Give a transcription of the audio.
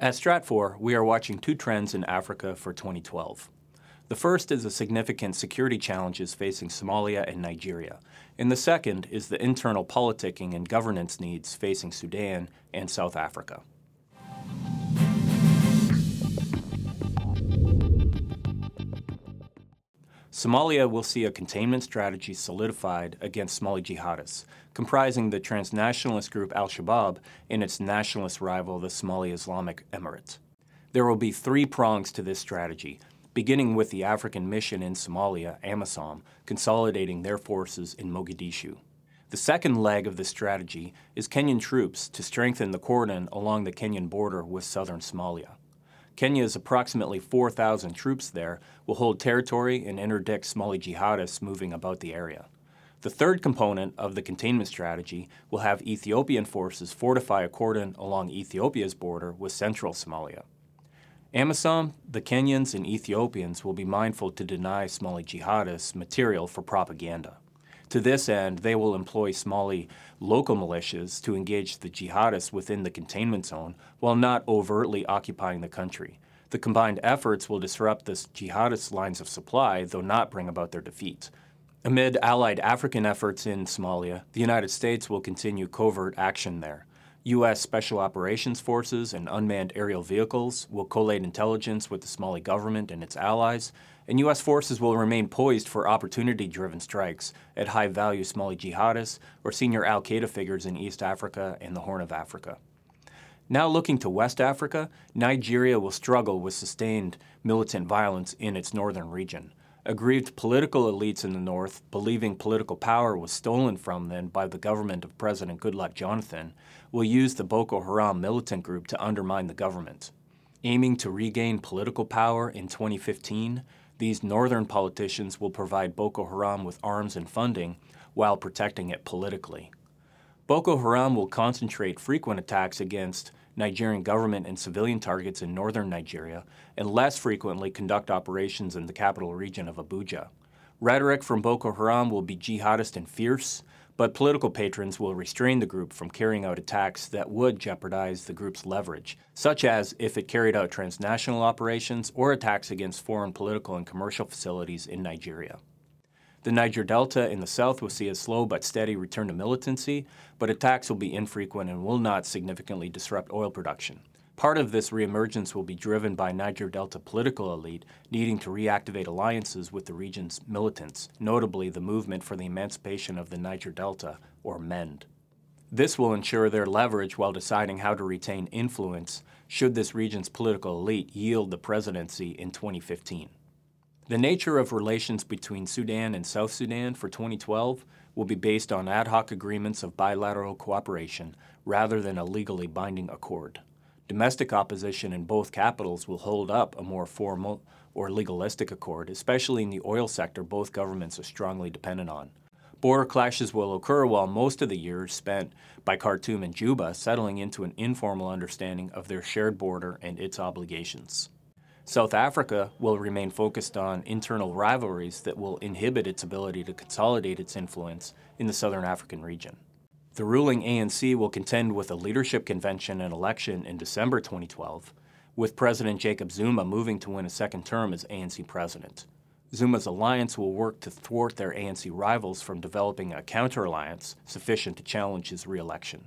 At Stratfor, we are watching two trends in Africa for 2012. The first is the significant security challenges facing Somalia and Nigeria, and the second is the internal politicking and governance needs facing Sudan and South Africa. Somalia will see a containment strategy solidified against Somali jihadists, comprising the transnationalist group Al-Shabaab and its nationalist rival, the Somali Islamic Emirate. There will be three prongs to this strategy, beginning with the African mission in Somalia, AMISOM, consolidating their forces in Mogadishu. The second leg of this strategy is Kenyan troops to strengthen the cordon along the Kenyan border with southern Somalia. Kenya's approximately 4,000 troops there will hold territory and interdict Somali jihadists moving about the area. The third component of the containment strategy will have Ethiopian forces fortify a cordon along Ethiopia's border with central Somalia. AMISOM, the Kenyans, and Ethiopians will be mindful to deny Somali jihadists material for propaganda. To this end, they will employ Somali local militias to engage the jihadists within the containment zone while not overtly occupying the country. The combined efforts will disrupt the jihadist lines of supply, though not bring about their defeat. Amid allied African efforts in Somalia, the United States will continue covert action there. U.S. Special Operations Forces and unmanned aerial vehicles will collate intelligence with the Somali government and its allies, and U.S. forces will remain poised for opportunity-driven strikes at high-value Somali jihadists or senior al-Qaeda figures in East Africa and the Horn of Africa. Now looking to West Africa, Nigeria will struggle with sustained militant violence in its northern region. Aggrieved political elites in the north, believing political power was stolen from them by the government of President Goodluck Jonathan, will use the Boko Haram militant group to undermine the government. Aiming to regain political power in 2015, these northern politicians will provide Boko Haram with arms and funding while protecting it politically. Boko Haram will concentrate frequent attacks against Nigerian government and civilian targets in northern Nigeria, and less frequently conduct operations in the capital region of Abuja. Rhetoric from Boko Haram will be jihadist and fierce, but political patrons will restrain the group from carrying out attacks that would jeopardize the group's leverage, such as if it carried out transnational operations or attacks against foreign political and commercial facilities in Nigeria. The Niger Delta in the south will see a slow but steady return to militancy, but attacks will be infrequent and will not significantly disrupt oil production. Part of this reemergence will be driven by Niger Delta political elite needing to reactivate alliances with the region's militants, notably the Movement for the Emancipation of the Niger Delta, or MEND. This will ensure their leverage while deciding how to retain influence should this region's political elite yield the presidency in 2015. The nature of relations between Sudan and South Sudan for 2012 will be based on ad hoc agreements of bilateral cooperation rather than a legally binding accord. Domestic opposition in both capitals will hold up a more formal or legalistic accord, especially in the oil sector both governments are strongly dependent on. Border clashes will occur while most of the years spent by Khartoum and Juba settling into an informal understanding of their shared border and its obligations. South Africa will remain focused on internal rivalries that will inhibit its ability to consolidate its influence in the southern African region. The ruling ANC will contend with a leadership convention and election in December 2012, with President Jacob Zuma moving to win a second term as ANC president. Zuma's alliance will work to thwart their ANC rivals from developing a counter-alliance sufficient to challenge his re-election.